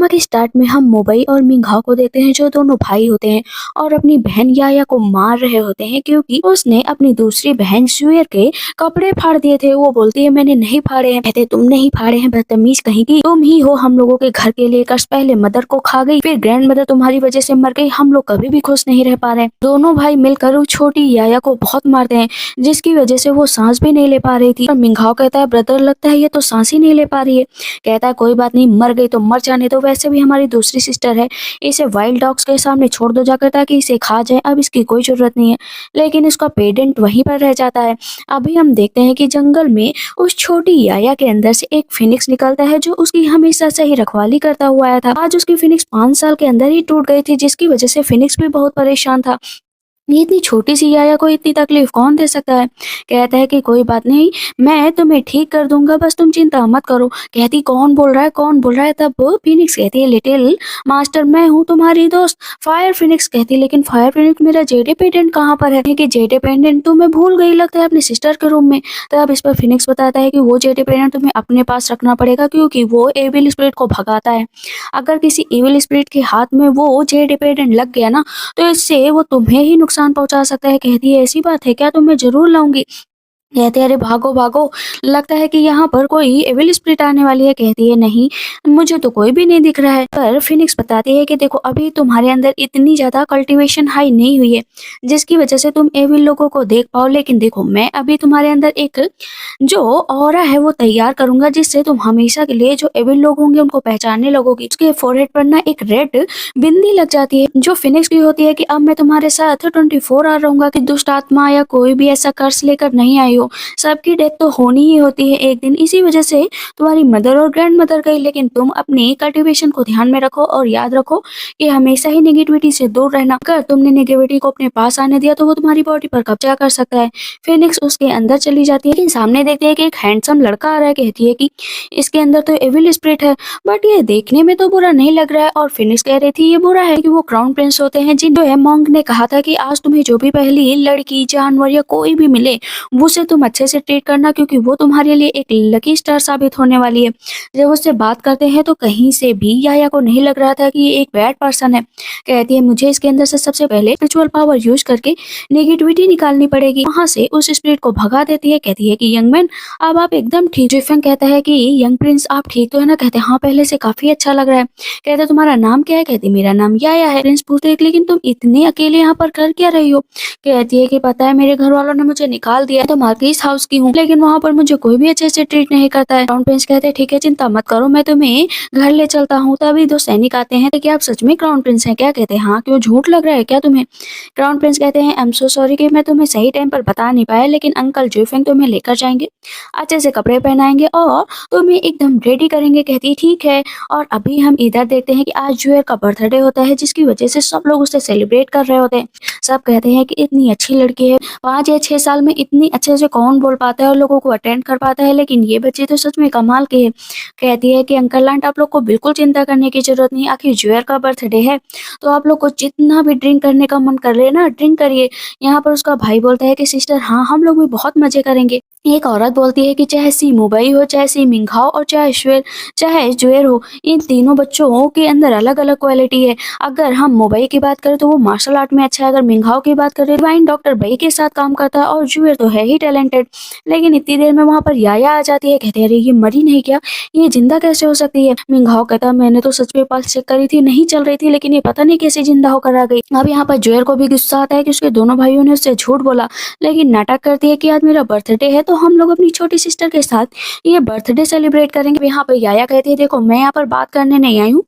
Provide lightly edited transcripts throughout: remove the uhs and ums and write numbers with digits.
Drama के start में हम मोबाई और मिंघाओ को देखते हैं, जो दोनों भाई होते हैं और अपनी बहन याया को मार रहे होते हैं क्योंकि उसने अपनी दूसरी बहन शुएर के कपड़े फाड़ दिए थे। वो बोलती है मैंने नहीं फाड़े हैं। कहते तुम नहीं फाड़े हैं, बदतमीज कहीं की, तुम ही हो हम लोगों के घर के लिए कष्ट। पहले मदर को खा गई, फिर ग्रैंड मदर तुम्हारी वजह से मर गई, हम लोग कभी भी खुश नहीं रह पा रहे। दोनों भाई मिलकर उस छोटी याया को बहुत मारते हैं, जिसकी वजह से वो सांस भी नहीं ले पा रही थी। और मिंघाओ कहता है ब्रदर लगता है ये तो सांस ही नहीं ले पा रही है। कहता है कोई बात नहीं, मर गई तो मर जाने दो, वैसे भी हमारी दूसरी सिस्टर है, इसे वाइल्ड डॉग्स के सामने छोड़ दो जाकर ताकि इसे खा जाए, अब इसकी कोई जरूरत नहीं है। लेकिन इसका पेडेंट वहीं पर रह जाता है। अभी हम देखते हैं कि जंगल में उस छोटी याया के अंदर से एक फिनिक्स निकलता है, जो उसकी हमेशा से ही रखवाली करता हुआ आया था। आज उसकी फिनिक्स 5 साल के अंदर ही टूट गई थी, जिसकी वजह से फिनिक्स भी बहुत परेशान था। ये इतनी छोटी सी याया को इतनी तकलीफ कौन दे सकता है। कहता है कि कोई बात नहीं, मैं तुम्हें ठीक कर दूंगा, बस तुम चिंता मत करो। कहती कौन बोल रहा है, कौन बोल रहा है। तब फिनिक्स कहती है लिटिल मास्टर मैं हूँ तुम्हारी दोस्त फायर फिनिक्स। कहती लेकिन फायर फिनिक्स मेरा जेडे पेंडेंट कहाँ पर है। कि जेडे पेंडेंट तुम्हें भूल गई लगता है अपनी सिस्टर के रूम में। तब इस पर फिनिक्स बताता है कि वो जेडे पेंडेंट तुम्हें अपने पास रखना पड़ेगा, क्योंकि वो एविल स्पिरिट को भगाता है। अगर किसी एविल स्पिरिट के हाथ में वो जेडे पेंडेंट लग गया ना, तो इससे वो तुम्हें ही नुकसान पहुंचा सकता है। कहती है ऐसी बात है क्या, तो मैं जरूर लाऊंगी। कहते अरे भागो भागो, लगता है कि यहाँ पर कोई एविल स्पिरिट आने वाली है। कहती है नहीं, मुझे तो कोई भी नहीं दिख रहा है। पर फिनिक्स बताती है कि देखो अभी तुम्हारे अंदर इतनी ज्यादा कल्टीवेशन हाई नहीं हुई है जिसकी वजह से तुम एविल लोगों को देख पाओ, लेकिन देखो मैं अभी तुम्हारे अंदर एक जो ऑरा है वो तैयार करूंगा, जिससे तुम हमेशा के लिए जो एविल लोग होंगे उनको पहचानने लगोगी। उसके फोरहेड पर ना एक रेड बिंदी लग जाती है, जो फिनिक्स की होती है कि अब मैं तुम्हारे साथ 24 आवर रहूंगा, कि दुष्ट आत्मा या कोई भी ऐसा कर्ज लेकर नहीं आई हो। सबकी डेथ तो होनी ही होती है एक दिन, इसी वजह से तुम्हारी मदर और ग्रैंड मदर गई, लेकिन तुम अपनी कल्टीवेशन को ध्यान में रखो और याद रखो कि हमेशा ही नेगेटिविटी से दूर रहना। अगर तुमने नेगेटिविटी को अपने पास आने दिया तो वो तुम्हारी बॉडी पर कब्जा कर सकता है। फिनिक्स उसके अंदर चली जाती है, लेकिन सामने देखते हैं कि एक हैंडसम लड़का आ रहा है। कहती है कि इसके अंदर तो एविल स्पिरिट है, बट ये देखने में तो बुरा नहीं लग रहा है। और फिनिक्स कह रही थी ये बुरा है कि वो क्राउन प्रिंस होते हैं, जिन जो है मॉन्क ने कहा था कि आज तुम्हें जो भी पहली लड़की जानवर या कोई भी मिले उसे तुम अच्छे से ट्रीट करना, क्योंकि वो तुम्हारे लिए एक लकी स्टार साबित होने वाली है। जब उससे बात करते हैं तो कहीं से भी याया को नहीं लग रहा था कि ये एक बैड पर्सन है। कहती है मुझे इसके अंदर से सबसे पहले स्पिरिचुअल पावर यूज करके नेगेटिविटी निकालनी पड़ेगी। वहां से उस स्पिरिट को भगा देती है। कहती है कि यंग मैन अब आप एकदम ठीक। जिफेंग कहता है कि यंग प्रिंस आप ठीक तो है ना। कहते हाँ पहले से काफी अच्छा लग रहा है। कहते तुम्हारा नाम क्या है। कहती मेरा नाम याया है। प्रिंस पूछते लेकिन तुम इतने अकेले यहाँ पर कर क्या रही हो। कहती है कि पता है मेरे घर वालों ने मुझे निकाल दिया, तो मार्किस हाउस की हूँ, लेकिन वहाँ पर मुझे कोई भी अच्छे से ट्रीट नहीं करता है। क्राउन प्रिंस कहते हैं ठीक है चिंता मत करो, मैं तुम्हें घर ले चलता हूँ। तभी दो सैनिक आते हैं कि आप सच में क्राउन प्रिंस हैं क्या। कहते हैं हाँ, क्यों झूठ लग रहा है क्या तुम्हें। क्राउन प्रिंस कहते हैं आई एम सो सॉरी कि मैं तुम्हें सही टाइम पर बता नहीं पाया, लेकिन अंकल जुफेंग तुम्हें लेकर जाएंगे, अच्छे से कपड़े पहनाएंगे और तुम्हें एकदम रेडी करेंगे। कहती ठीक है। और अभी हम इधर देखते हैं कि आज जुएर का बर्थडे होता है, जिसकी वजह से सब लोग उसे सेलिब्रेट कर रहे होते हैं। सब कहते हैं कि इतनी अच्छी लड़की है, 5 या 6 साल में इतनी अच्छे से कौन बोल पाता है और लोगों को अटेंड कर पाता है, लेकिन ये बच्चे तो सच में कमाल के है। कहती है कि अंकल आंट आप लोग को बिल्कुल चिंता करने की जरूरत नहीं, आखिर जुएर का बर्थडे है तो आप लोग को जितना भी ड्रिंक करने का मन कर रहे ना ड्रिंक करिए। यहाँ पर उसका भाई बोलता है कि सिस्टर हाँ हम लोग भी बहुत मजे करेंगे। एक औरत बोलती है कि चाहे सी मुबई हो, चाहे सी मिंघाओ और चाहे जुएर हो, इन तीनों बच्चों के अंदर अलग अलग क्वालिटी है। अगर हम मुबई की बात करें तो वो मार्शल आर्ट में अच्छा है, अगर मिंघाओ की बात करें डिवाइन डॉक्टर बई के साथ काम करता है, और जुएर तो है ही टैलेंटेड। लेकिन इतनी देर में वहाँ पर याया आ जाती है। कहते हैं अरे ये मरी नहीं क्या, ये जिंदा कैसे हो सकती है। मिंघाओ कहता है मैंने तो सच में पल्स चेक करी थी, नहीं चल रही थी, लेकिन ये पता नहीं कैसे जिंदा होकर आ गई। अब यहाँ पर जुएर को भी गुस्सा आता है कि उसके दोनों भाइयों ने उससे झूठ बोला, लेकिन नाटक करती है कि आज मेरा बर्थडे है तो हम लोग अपनी छोटी सिस्टर के साथ ये बर्थडे सेलिब्रेट करेंगे। यहाँ पर याया कहती है देखो मैं यहाँ पर बात करने नहीं आई हूँ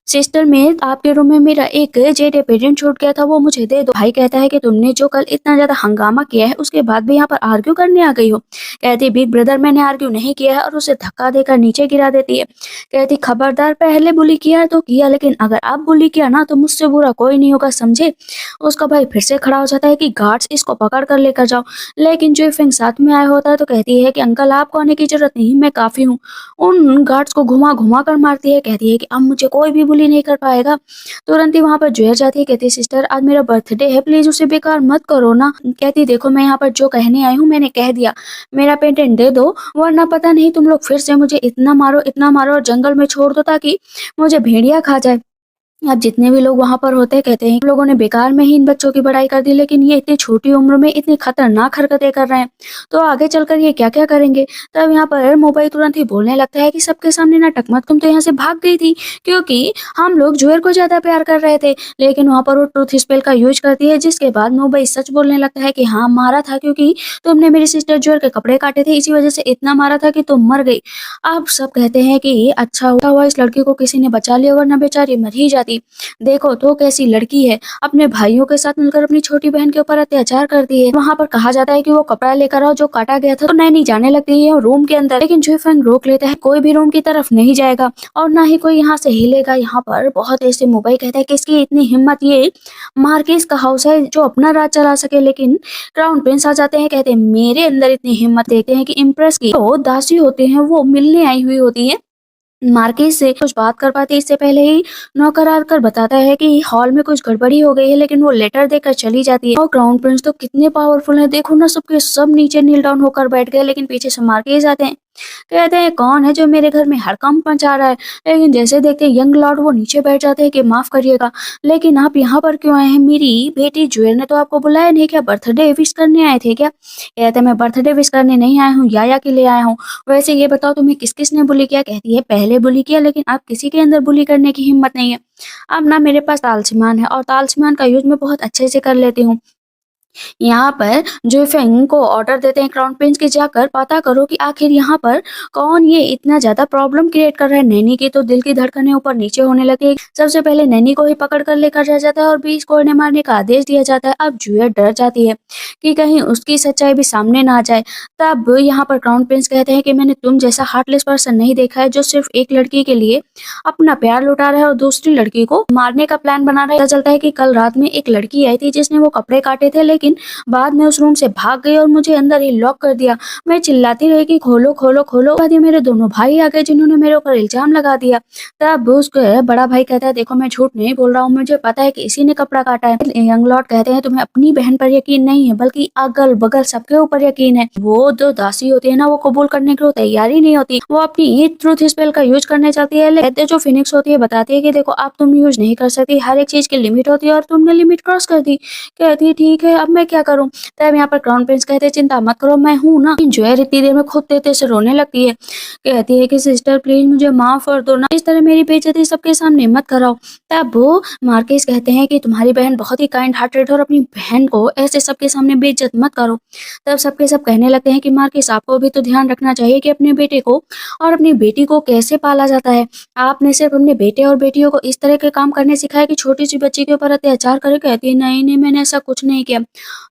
सिस्टर, में आपके रूम में मेरा एक जेडे पेंडेंट छूट गया था, वो मुझे दे दो। भाई कहता है कि तुमने जो कल इतना ज्यादा हंगामा किया है उसके बाद भी यहाँ पर आर्ग्यू करने आ गई हो। कहती बिग ब्रदर मैंने आर्ग्यू नहीं किया है, और उसे धक्का देकर नीचे गिरा देती है। कहती खबरदार, पहले बुली किया तो किया, लेकिन अगर आप बुली किया ना तो मुझसे बुरा कोई नहीं होगा समझे। उसका भाई फिर से खड़ा हो जाता है कि गार्ड्स इसको पकड़ कर लेकर जाओ, लेकिन जुएफेंग साथ में आया होता है तो कहती है कि अंकल आपको आने की जरूरत नहीं, मैं काफी हूँ। उन गार्ड्स को घुमा घुमा कर मारती है। कहती है कि अब मुझे कोई भी बुली नहीं कर पाएगा। तुरंत ही वहां पर जुएर जाती है। कहती है सिस्टर आज मेरा बर्थडे है, प्लीज उसे बेकार मत करो ना। कहती देखो मैं यहाँ पर जो कहने आई हूँ मैंने मैंने कह दिया मेरा पेटेंट दे दो, वरना पता नहीं तुम लोग फिर से मुझे इतना मारो और जंगल में छोड़ दो ताकि मुझे भेड़िया खा जाए। अब जितने भी लोग वहाँ पर होते हैं कहते हैं, "तुम लोगों ने बेकार में ही इन बच्चों की बड़ाई कर दी, लेकिन ये इतनी छोटी उम्र में इतनी खतरनाक हरकतें कर रहे हैं, तो आगे चलकर ये क्या-क्या करेंगे?" तब यहाँ पर मोबाइल तुरंत ही बोलने लगता है कि सबके सामने नाटक मत, तुम तो यहाँ से भाग गई थी क्योंकि हम लोग जुएल को ज़्यादा प्यार कर रहे थे। लेकिन वहाँ पर वो ट्रुथ स्पेल का यूज़ करती है, जिसके बाद मोबाइल सच बोलने लगता है कि हाँ, मारा था क्योंकि तुमने मेरी सिस्टर जुएल के कपड़े काटे थे, इसी वजह से इतना मारा था कि तुम मर गई। अब सब कहते हैं कि अच्छा हुआ इस लड़की को किसी ने बचा लिया, वरना बेचारी मर ही जाती। देखो तो कैसी लड़की है, अपने भाइयों के साथ मिलकर अपनी छोटी बहन के ऊपर अत्याचार करती है। वहाँ पर कहा जाता है कि वो कपड़ा लेकर आओ जो काटा गया था, तो नैनी जाने लगती है रूम के अंदर, लेकिन जुएफेंग रोक लेता है, कोई भी रूम की तरफ नहीं जाएगा और ना ही कोई यहाँ से हिलेगा। यहाँ पर बहुत ऐसे मोबाइल कहता है कि इसकी इतनी हिम्मत, ये मार्किस का हाउस है जो अपना राज चला सके, लेकिन क्राउन प्रिंस आ जाते हैं, कहते हैं मेरे अंदर इतनी हिम्मत, देखते हैं कि इम्प्रेस की तो दासी होते हैं वो मिलने आई हुई होती है मार्किस से, कुछ बात कर पाती इससे पहले ही नौकर आकर बताता है कि हॉल में कुछ गड़बड़ी हो गई है, लेकिन वो लेटर देकर चली जाती है। और क्राउन प्रिंस तो कितने पावरफुल हैं, देखो ना सबके सब नीचे नील डाउन होकर बैठ गए, लेकिन पीछे से मार्किस आते हैं, कहते हैं कौन है जो मेरे घर में हड़कंप मचा रहा है। लेकिन जैसे देखते हैं यंग लॉर्ड वो नीचे बैठ जाते हैं कि माफ करिएगा, लेकिन आप यहाँ पर क्यों आए हैं? मेरी बेटी जुएल ने तो आपको बुलाया नहीं, क्या बर्थडे विश करने आए थे क्या? कहते हैं मैं बर्थडे विश करने नहीं आया हूँ, याया के लिए आया हूँ। वैसे ये बताओ तुम्हें किस किस ने बुली किया? कहती है पहले बुली किया, लेकिन अब किसी के अंदर बुली करने की हिम्मत नहीं है। अब ना मेरे पास तालसिमान है और तालसिमान का यूज मैं बहुत अच्छे से कर लेती हूँ। यहाँ पर जुएफेंग को ऑर्डर देते हैं क्राउन प्रिंस की, जाकर पता करो कि आखिर यहाँ पर कौन ये इतना ज्यादा प्रॉब्लम क्रिएट कर रहा है। नैनी की तो दिल की धड़कनें ऊपर नीचे होने लगी। सबसे पहले नैनी को ही पकड़ कर लेकर जाया जाता है और 20 कोड़े मारने का आदेश दिया जाता है। अब जुए डर जाती है कि कहीं उसकी सच्चाई भी सामने ना आ जाए। तब यहाँ पर क्राउन प्रिंस कहते हैं कि मैंने तुम जैसा हार्टलेस पर्सन नहीं देखा है जो सिर्फ एक लड़की के लिए अपना प्यार लुटा रहा है और दूसरी लड़की को मारने का प्लान बना रहा है। पता चलता है कि कल रात में एक लड़की आई थी जिसने वो कपड़े काटे थे, लेकिन बाद में उस रूम से भाग गई और मुझे अंदर ही लॉक कर दिया। मैं चिल्लाती रही कि खोलो खोलो खोलो। बाद में मेरे दोनों भाई आ गए जिन्होंने मेरे ऊपर इल्जाम लगा दिया। तब उसके बड़ा भाई कहता है देखो मैं झूठ नहीं बोल रहा हूँ, मुझे पता है कि इसी ने कपड़ा काटा है। यंग लॉर्ड कहते हैं तुम्हें अपनी बहन पर यकीन नहीं है बल्कि अगल बगल सबके ऊपर यकीन है। वो जो दासी होती है ना वो कबूल करने को तैयार ही नहीं होती, वो अपनी ट्रूथ स्पेल का यूज करने चाहती है। लेकिन जो फिनिक्स होती है बताती है कि देखो अब तुम यूज नहीं कर सकती, हर एक चीज की लिमिट होती है और तुमने लिमिट क्रॉस कर दी। कहती है ठीक है अब मैं क्या करूँ? तब यहाँ पर क्राउन प्रिंस कहते हैं चिंता मत करो मैं हूँ ना। जोयर इतनी देर में खुद तेते से रोने लगती है, कहती है कि सिस्टर प्लीज मुझे माफ कर दो ना, इस तरह मेरी बेइज्जती सबके सामने मत कराओ। तब वो मार्किस कहते हैं कि तुम्हारी बहन बहुत ही काइंड हार्टेड और अपनी बहन को ऐसे सबके सामने बेइज्जत मत करो। तब सबके सब कहने लगते हैं कि मार्किस आपको भी तो ध्यान रखना चाहिए कि अपने बेटे को और अपनी बेटी को कैसे पाला जाता है। आपने सिर्फ अपने बेटे और बेटियों को इस तरह के काम करने सिखाया कि छोटी सी बच्ची के ऊपर अत्याचार करे। कहती है नहीं नहीं मैंने ऐसा कुछ नहीं किया।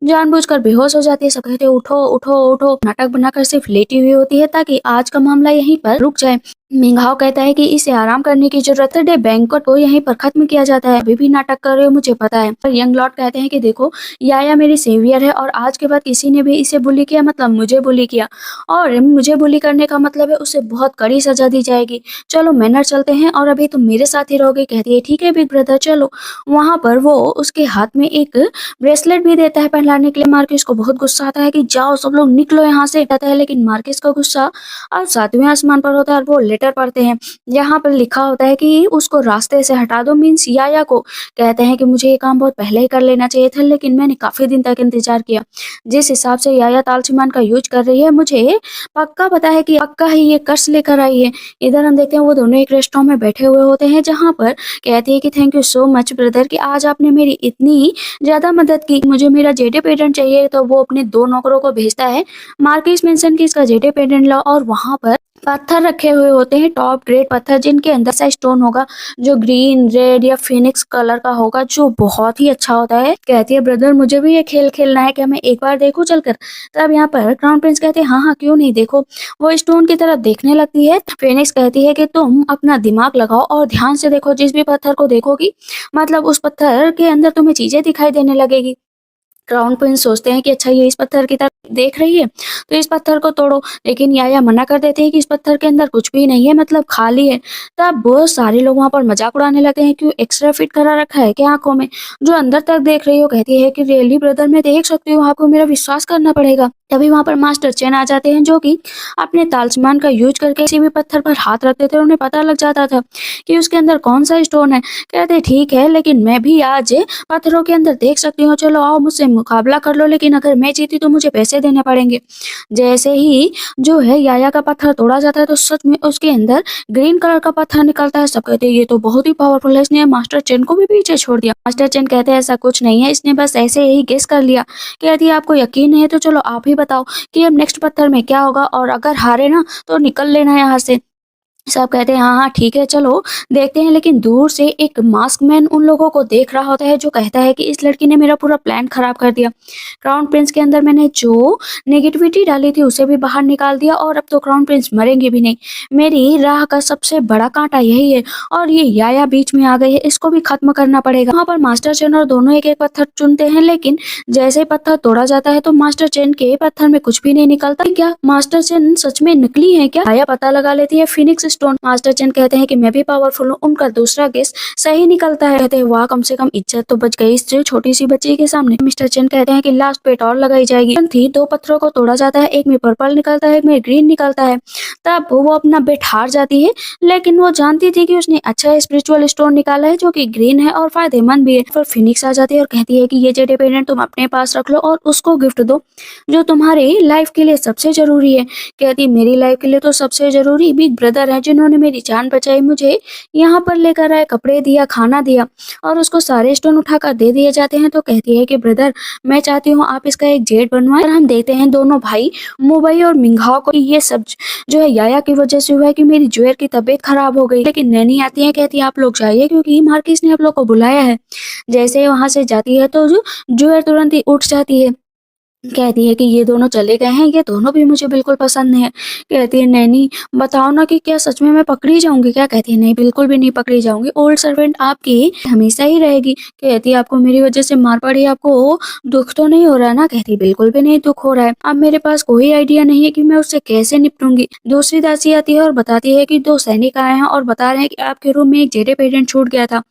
जानबूझकर बेहोश हो जाती है। सब कहते हैं उठो उठो उठो। नाटक बनाकर सिर्फ लेटी हुई होती है ताकि आज का मामला यहीं पर रुक जाए। मिंघाओ कहता है कि इसे आराम करने की जरूरत है। डे बैंक्वेट को यहीं पर खत्म किया जाता है। अभी भी नाटक कर रहे हो मुझे पता है। पर यंग लॉर्ड कहते हैं कि देखो याया मेरी सेवियर है और आज के बाद किसी ने भी इसे बुली किया मतलब मुझे बुली किया, और मुझे बुली करने का मतलब है उसे बहुत कड़ी सजा दी जाएगी। चलो मैनर चलते हैं और अभी तुम मेरे साथ ही रहोगे। कहती है ठीक है बिग ब्रदर चलो। वहाँ पर वो उसके हाथ में एक ब्रेसलेट भी देता है पहनाने के लिए। मार्किस को बहुत गुस्सा आता है कि जाओ सब लोग निकलो यहाँ से, कहता है। लेकिन मार्किस का गुस्सा अब 7वें आसमान पर होता है और वो लेटर पढ़ते हैं। यहाँ पर लिखा होता है कि उसको रास्ते से हटा दो, मीन्स याया को। कहते हैं कि मुझे ये काम बहुत पहले ही कर लेना चाहिए था, लेकिन मैंने काफी दिन तक इंतजार किया। जिस हिसाब से याया तालसिमान का यूज कर रही है मुझे पक्का पता है कि पक्का ही ये कर्ज लेकर आई है। इधर हम देखते हैं वो दोनों एक रेस्टोरेंट में बैठे हुए होते हैं, जहाँ पर कहती है कि thank you so much brother कि आज आपने मेरी इतनी ज्यादा मदद की। मुझे मेरा जेडे पेटेंट चाहिए, तो वो अपने 2 नौकरों को भेजता है। मार्किस मेंशन की इसका जेडे पेटेंट ला, और वहां पर पत्थर रखे हुए होते हैं, टॉप ग्रेड पत्थर, जिनके अंदर सा स्टोन होगा जो ग्रीन रेड या फिनिक्स कलर का होगा, जो बहुत ही अच्छा होता है। कहती है ब्रदर मुझे भी ये खेल खेलना है, क्या मैं एक बार देखूं चलकर? तब यहाँ पर क्राउन प्रिंस कहते हैं हाँ हाँ क्यों नहीं, देखो। वो स्टोन की तरफ देखने लगती है। फिनिक्स कहती है कि तुम अपना दिमाग लगाओ और ध्यान से देखो, जिस भी पत्थर को देखोगी मतलब उस पत्थर के अंदर तुम्हें चीजें दिखाई देने लगेगी। क्राउन प्रिंस सोचते हैं कि अच्छा ये इस पत्थर की तरफ देख रही है तो इस पत्थर को तोड़ो, लेकिन याया मना कर देते हैं कि इस पत्थर के अंदर कुछ भी नहीं है, मतलब खाली है। तब बहुत सारे लोग वहां पर मजाक उड़ाने लगते हैं, क्यों एक्स्ट्रा फिट करा रखा है क्या आंखों में, जो अंदर तक देख रही हो। कहती है कि रियली ब्रदर मैं देख सकती हूँ, आपको मेरा विश्वास करना पड़ेगा। तभी वहां पर मास्टर चेन आ जाते हैं, जो कि अपने तालिस्मान का यूज करके किसी भी पत्थर पर हाथ रखते थे, उन्हें पता लग जाता था कि उसके अंदर कौन सा स्टोन है। कहते ठीक है, लेकिन मैं भी आज पत्थरों के अंदर देख सकती हूँ, चलो आओ मुझसे मुकाबला कर लो, लेकिन अगर मैं जीती तो मुझे पैसे देने पड़ेंगे। जैसे ही जो है याया का पत्थर तोड़ा जाता है तो सच में उसके अंदर ग्रीन कलर का पत्थर निकलता है। सब कहते हैं ये तो बहुत ही पावरफुल है, इसने मास्टर चेन को भी पीछे छोड़ दिया। मास्टर चेन कहते हैं ऐसा कुछ नहीं है, इसने बस ऐसे ही गेस कर लिया। कहती है आपको यकीन नहीं है तो चलो आप ही बताओ कि अब नेक्स्ट पत्थर में क्या होगा, और अगर हारे ना तो निकल लेना यहाँ से। सब कहते हैं हाँ हाँ ठीक है चलो देखते हैं, लेकिन दूर से एक मास्क मैन उन लोगों को देख रहा होता है, जो कहता है कि इस लड़की ने मेरा पूरा प्लान खराब कर दिया। क्राउन प्रिंस के अंदर मैंने जो नेगेटिविटी डाली थी उसे भी बाहर निकाल दिया, और अब तो क्राउन प्रिंस मरेंगे भी नहीं। मेरी राह का सबसे बड़ा कांटा यही है, और ये याया बीच में आ गई है, इसको भी खत्म करना पड़ेगा। वहाँ पर मास्टर चेन और दोनों एक एक पत्थर चुनते हैं, लेकिन जैसे ही पत्थर तोड़ा जाता है तो मास्टर चेन के पत्थर में कुछ भी नहीं निकलता। क्या मास्टर चेन सच में नकली है क्या? याया पता लगा लेती है फिनिक्स स्टोन। मास्टर चेन कहते हैं कि मैं भी पावरफुल हूँ। उनका दूसरा गेस सही निकलता है। कहते हैं वाह, कम से कम इज्जत तो बच गई इस छोटी सी बच्ची के सामने। मिस्टर चेन कहते हैं कि लास्ट पेट और लगाई जाएगी। थी दो पत्थरों को तोड़ा जाता है, एक में पर्पल निकलता है, एक में ग्रीन निकलता है। तब वो अपना बेट हार जाती है, लेकिन वो जानती थी कि उसने अच्छा स्पिरिचुअल स्टोन निकाला है जो कि ग्रीन है और फायदेमंद भी है। फिर फिनिक्स आ जाती है और कहती है कि ये जेडे पेडेंट तुम अपने पास रख लो और उसको गिफ्ट दो जो तुम्हारी लाइफ के लिए सबसे जरूरी है। कहती मेरी लाइफ के लिए तो सबसे जरूरी बिग ब्रदर है, जिन्होंने मेरी जान बचाई, मुझे यहाँ पर लेकर आए, कपड़े दिया, खाना दिया, और उसको सारे स्टोन उठाकर दे दिए जाते हैं। तो कहती है कि ब्रदर मैं चाहती हूँ आप इसका एक जेट बनवाएं। और हम देखते हैं दोनों भाई मुबई और मिंघाओ को ये सब जो है याया की वजह से हुआ है कि मेरी जुएर की तबीयत खराब हो गई। लेकिन नैनी आती है, कहती है आप लोग जाइए क्योंकि मार्किस ने आप लोग को बुलाया है। जैसे ही वहां से जाती है तो जो जुएर तुरंत ही उठ जाती है। कहती है कि ये दोनों चले गए हैं, ये दोनों भी मुझे बिल्कुल पसंद नहीं है। कहती है नैनी बताओ ना कि क्या सच में मैं पकड़ी जाऊंगी क्या? कहती है नहीं, बिल्कुल भी नहीं पकड़ी जाऊंगी, ओल्ड सर्वेंट आपकी हमेशा ही रहेगी। कहती है आपको मेरी वजह से मार पड़ी, आपको दुख तो नहीं हो रहा है ना? कहती है बिल्कुल भी नहीं दुख हो रहा है, अब मेरे पास कोई आइडिया नहीं है कि मैं उससे कैसे निपटूंगी। दूसरी दासी आती है और बताती है कि दो सैनिक आए हैं और बता रहे हैं कि आपके रूम में एक जेडे पेडेंट छूट गया था,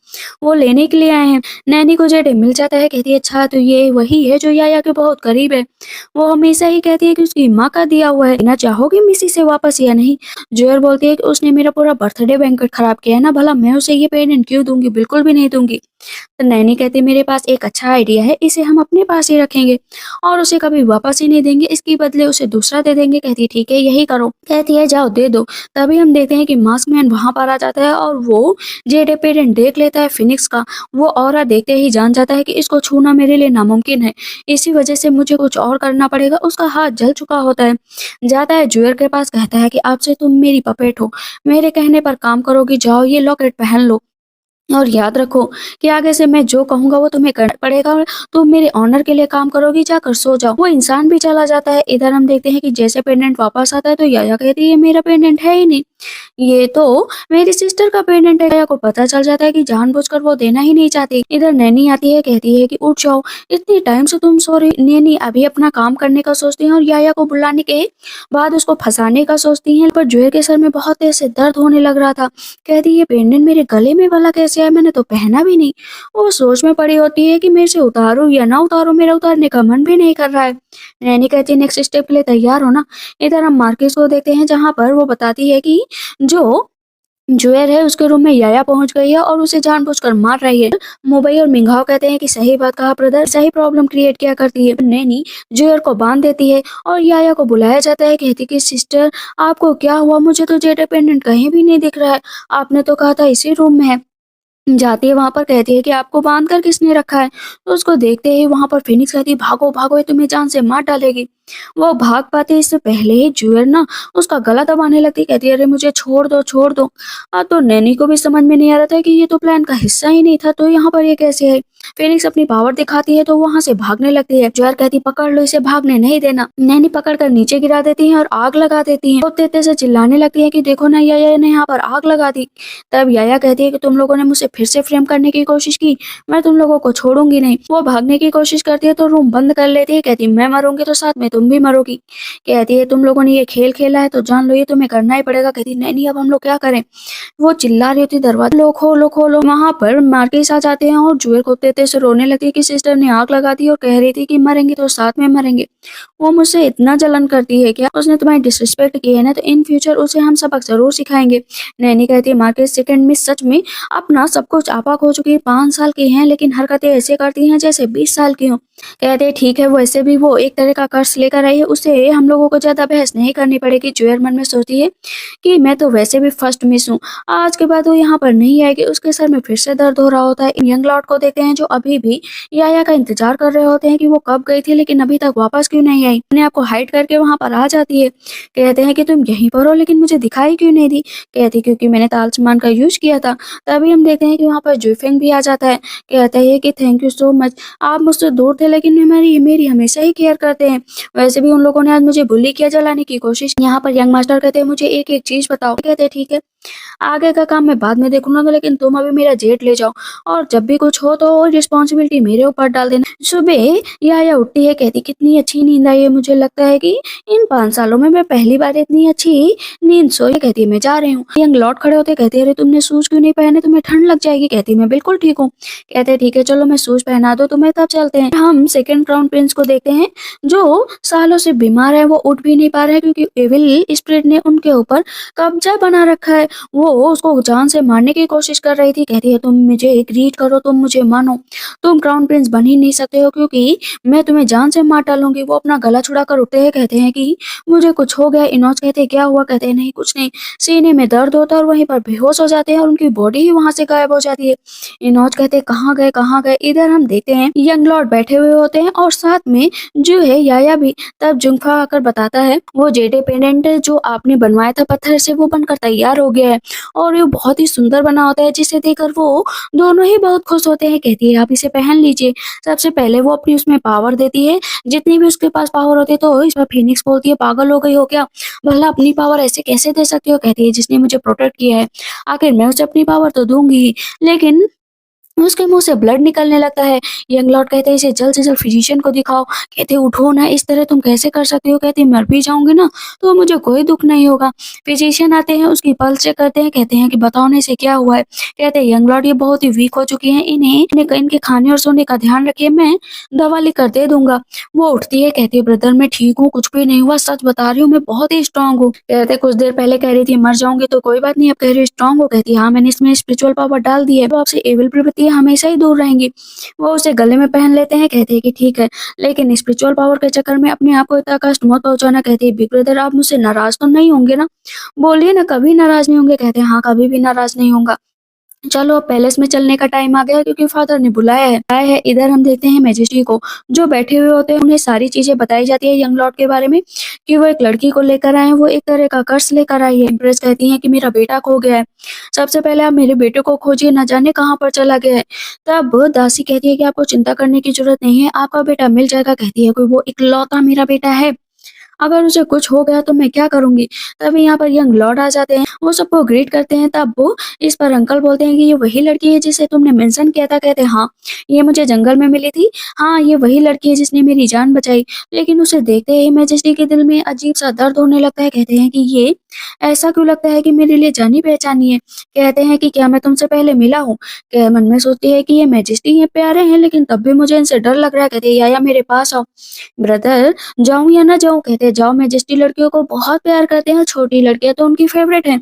वो लेने के लिए आए हैं। नैनी को जेडे मिल जाता है। कहती है अच्छा तो ये वही है जो याया के बहुत करीब है। वो हमेशा ही कहती है कि उसकी माँ का दिया हुआ है, ना चाहोगे मिसी से वापस या नहीं? जोयर बोलती है कि उसने मेरा पूरा बर्थडे बैंकेट खराब किया है ना, भला मैं उसे ये पेंडेंट क्यों दूंगी, बिल्कुल भी नहीं दूंगी। तो नैनी कहती मेरे पास एक अच्छा आइडिया है, इसे हम अपने पास ही रखेंगे और उसे कभी वापस ही नहीं देंगे, इसके बदले उसे दूसरा दे देंगे। कहती है ठीक है यही करो। कहती है जाओ दे दो। तभी हम देखते हैं कि मास्क मैन वहां पर आ जाता है और वो जेडे पेडेंट देख लेता है फिनिक्स का। वो औरा देखते ही जान जाता है कि इसको छूना मेरे लिए नामुमकिन है, इसी वजह से मुझे कुछ और करना पड़ेगा। उसका हाथ जल चुका होता है। जाता है जुएर के पास, कहता है कि आपसे तुम मेरी पपेट हो, मेरे कहने पर काम करोगी, जाओ ये लॉकेट पहन लो और याद रखो कि आगे से मैं जो कहूंगा वो तुम्हें करना पड़ेगा, और तुम मेरे ऑनर के लिए काम करोगी, जाकर सो जाओ। वो इंसान भी चला जाता है। इधर हम देखते हैं कि जैसे पेंडेंट वापस आता है तो याया कहती है मेरा पेंडेंट है ही नहीं, ये तो मेरी सिस्टर का पेंडेंट है। याया को पता चल जाता है कि जानबूझकर वो देना ही नहीं चाहती। इधर नैनी आती है, कहती है कि उठ जाओ, इतनी टाइम से तुम सो रही। नैनी अभी अपना काम करने का सोचती है और याया को बुलाने के बाद उसको फंसाने का सोचती है, पर जुएर के सर में बहुत तेज से दर्द होने लग रहा था। कहती ये पेंडेंट मेरे गले में वाला कैसे आया, मैंने तो पहना भी नहीं। वो सोच में पड़ी होती है कि मेरे से उतारूं या ना उतारूं, मेरा उतारने का मन भी नहीं कर रहा है। नैनी कहती है नेक्स्ट स्टेप के लिए तैयार हो ना? इधर हम मार्केस को देखते हैं, जहाँ पर वो बताती है कि जो जुएर है उसके रूम में याया पहुंच गई है और उसे जानबूझकर मार रही है। मुबई और मिंघाओ कहते हैं कि सही बात कहा ब्रदर, सही प्रॉब्लम क्रिएट किया करती है। नैनी जुएर को बांध देती है और याया को बुलाया जाता है। कहती कि सिस्टर आपको क्या हुआ, मुझे तो जेड पेंडेंट कहीं भी नहीं दिख रहा है, आपने तो कहा था इसी रूम में है। जाती है वहां पर, कहती है कि आपको बांध कर किसने रखा है? तो उसको देखते ही वहां पर फिनिक्स कहती है भागो भागो, ये तुम्हें जान से मार डालेगी। वो भाग पाते इससे पहले ही जूयर ना उसका गला दबाने लगती, कहती अरे मुझे छोड़ दो छोड़ दो। तो नैनी को भी समझ में नहीं आ रहा था कि ये तो प्लान का हिस्सा ही नहीं था, तो यहाँ पर ये कैसे है। फिनिक्स अपनी पावर दिखाती है तो वहाँ से भागने लगती है। जॉयर कहती पकड़ लो इसे, भागने नहीं देना। नैनी पकड़ कर नीचे गिरा देती है और आग लगा देती है। वो तेज से चिल्लाने लगती है कि देखो ना याया ने यहाँ पर आग लगा दी। तब याया कहती है कि तुम लोगों ने मुझे फिर से फ्रेम करने की कोशिश की, मैं तुम लोगों को छोड़ूंगी नहीं। वो भागने की कोशिश करती है तो रूम बंद कर लेती है, कहती मैं मरूंगी तो साथ में तुम भी मरोगी। कहती है तुम लोगों ने ये खेल खेला है तो जान लो ये तुम्हें करना ही पड़ेगा। कहती नहीं अब हम लोग क्या करें। वो चिल्ला रही होती दरवाजा लो खोलो खोलो। वहां पर मार्केस आ जाते हैं और जूयर को तेज से रोने लगती है कि सिस्टर ने आग लगा दी और कह रही थी कि मरेंगे तो साथ में मरेंगे। वो मुझसे इतना जलन करती है क्या, उसने तुम्हारी डिसरिस्पेक्ट की है ना, तो इन फ्यूचर उसे हम सबक जरूर सिखाएंगे। नैनी कहती है मार्केस सेकंड में सच में अपना सब कुछ आपा खो चुकी है, 5 साल की है लेकिन हरकतें ऐसे करती हैं जैसे 20 साल की हो। कहते ठीक है वैसे भी वो एक तरह का कर्ज लेकर आई है, उसे हम लोगों को ज्यादा बहस नहीं करनी पड़ेगी। जूयर मन में सोचती है कि मैं तो वैसे भी फर्स्ट मिस हूँ, आज के बाद वो यहाँ पर नहीं आएगी। उसके सर में फिर से दर्द हो रहा होता है। यंग लॉर्ड को देखते हैं जो अभी भी याया का इंतजार कर रहे होते हैं कि वो कब गई थी लेकिन अभी तक वापस क्यों नहीं आई। अपने आप को हाइड करके वहां पर आ जाती है। कहते हैं कि तुम यहीं पर हो लेकिन मुझे दिखाई क्यों नहीं दी। कहती क्योंकि मैंने तालिस्मान का यूज किया था। तभी हम देखते हैं कि वहां पर जुफेंग भी आ जाता है। कहता है कि थैंक यू सो मच, आप मुझसे दूर थे लेकिन मेरी मेरी हमेशा ही केयर करते हैं। वैसे भी उन लोगों ने आज मुझे बुली किया, जलाने की कोशिश। यहाँ पर यंग मास्टर कहते हैं मुझे एक एक चीज बताओ। कहते हैं ठीक है आगे का काम मैं बाद में देखूंगा, तो लेकिन तुम अभी मेरा जेट ले जाओ और जब भी कुछ हो तो रिस्पॉन्सिबिलिटी मेरे ऊपर डाल देना। सुबह याया उठती है, कहती कितनी अच्छी नींद आई है, मुझे लगता है कि इन 5 सालों में मैं पहली बार इतनी अच्छी नींद सोई। कहती है मैं जा रही हूँ। यंग लॉर्ड खड़े होते कहते अरे तुमने शूज क्यों नहीं पहने, तुम्हें ठंड लग जाएगी। कहती मैं बिल्कुल ठीक हूँ। कहते ठीक है चलो मैं शूज पहना दो तुम्हें, तब चलते हैं। हम सेकंड क्राउन प्रिंस को देखते हैं जो सालों से बीमार है, वो उठ भी नहीं पा रहे हैं क्योंकि एविल स्पिरिट ने उनके ऊपर कब्जा बना रखा है। वो उसको जान से मारने की कोशिश कर रही थी। कहती है तुम मुझे ग्रीट करो, तुम मुझे मानो, तुम क्राउन प्रिंस बन ही नहीं सकते हो क्योंकि मैं तुम्हें जान से मार डालूंगी। वो अपना गला छुड़ा कर उठते हैं, कहते हैं कि मुझे कुछ हो गया। इनोज कहते हैं क्या हुआ। कहते हैं नहीं कुछ नहीं। सीने में दर्द होता है और वहीं पर बेहोश हो जाते हैं और उनकी बॉडी ही वहां से गायब हो जाती है। इनोज कहते हैं कहाँ गए कहाँ गए। इधर हम देखते हैं यंग लॉर्ड बैठे हुए होते हैं और साथ में जो है याया भी। तब जुंगफा आकर बताता है वो जेडे पेंडेंट जो आपने बनवाया था पत्थर से, वो बनकर तैयार हो गया है और ये बहुत ही सुंदर बना होता है, जिसे देखकर वो दोनों ही बहुत खुश होते हैं। कहती है आप इसे पहन लीजिए। सबसे पहले वो अपनी उसमें पावर देती है, जितनी भी उसके पास पावर होती है। तो इस पर फिनिक्स बोलती है पागल हो गई हो क्या, भला अपनी पावर ऐसे कैसे दे सकती हो। कहती है जिसने मुझे प्रोटेक्ट किया है आखिर मैं उसे अपनी पावर तो दूंगी ही, लेकिन उसके मुंह से ब्लड निकलने लगता है। यंग लॉर्ड कहते हैं इसे जल्द से जल्द फिजिशियन को दिखाओ। कहते उठो ना, इस तरह तुम कैसे कर सकते हो। कहते मर भी जाऊंगी ना तो मुझे कोई दुख नहीं होगा। फिजिशियन आते हैं, उसकी पल्स चेक करते हैं, कहते हैं कि बताओ ना इसे क्या हुआ है। कहते हैं यंग लॉर्ड ये बहुत ही वीक हो चुकी हैं, इनके खाने और सोने का ध्यान रखिए, मैं दवा लिख कर दे दूंगा। वो उठती है, कहती है ब्रदर मैं ठीक हूँ, कुछ भी नहीं हुआ, सच बता रही हूँ, मैं बहुत ही स्ट्रांग हूँ। कहते कुछ देर पहले कह रही थी मर जाऊंगी तो कोई बात नहीं, अब कह रही स्ट्रांग हो। कहती हाँ मैंने इसमें स्पिरिचुअल पावर डाल दी है, तो आपसे एविल प्रवृत्ति हमेशा ही दूर रहेंगी। वो उसे गले में पहन लेते हैं, कहते हैं कि ठीक है लेकिन स्पिरिचुअल पावर के चक्कर में अपने आप को इतना कष्ट मत पहुंचाना। कहते हैं बिग ब्रदर आप मुझसे नाराज तो नहीं होंगे ना। बोलिए ना कभी नाराज नहीं होंगे। कहते हैं हाँ कभी भी नाराज नहीं होगा। चलो अब पैलेस में चलने का टाइम आ गया है क्योंकि फादर ने बुलाया है। आए है इधर हम देखते हैं मैजेस्टी को जो बैठे हुए होते हैं, उन्हें सारी चीजें बताई जाती है यंग लॉर्ड के बारे में कि वो एक लड़की को लेकर आए हैं, वो एक तरह का कर्ज लेकर आई है। इम्प्रेस कहती है कि मेरा बेटा खो गया है, सबसे पहले आप मेरे बेटे को खोजिए, न जाने कहाँ पर चला गया है। तब दासी कहती है कि आपको चिंता करने की जरूरत नहीं है, आपका बेटा मिल जाएगा। कहती है कोई वो इकलौता मेरा बेटा है, अगर उसे कुछ हो गया तो मैं क्या करूंगी। तभी यहाँ पर यंग लॉर्ड आ जाते हैं, वो सबको ग्रीट करते हैं। तब वो इस पर अंकल बोलते हैं कि ये वही लड़की है जिसे तुमने मेंशन किया था। कहते हैं हाँ ये मुझे जंगल में मिली थी, हाँ ये वही लड़की है जिसने मेरी जान बचाई। लेकिन उसे देखते ही मैजेस्टी के दिल में अजीब सा दर्द होने लगता है। कहते हैं कि ये ऐसा क्यों लगता है कि मेरे लिए जानी पहचानी है। कहते हैं कि क्या मैं तुमसे पहले मिला हूँ। मन में सोचती है कि ये मैजेस्टी ये प्यारे हैं लेकिन तब भी मुझे इनसे डर लग रहा है। कहते हैं या मेरे पास आओ। ब्रदर जाऊं या ना जाऊं। कहते जाओ, मैजेस्टी लड़कियों को बहुत प्यार करते हैं, छोटी लड़कियां तो उनकी फेवरेट हैं।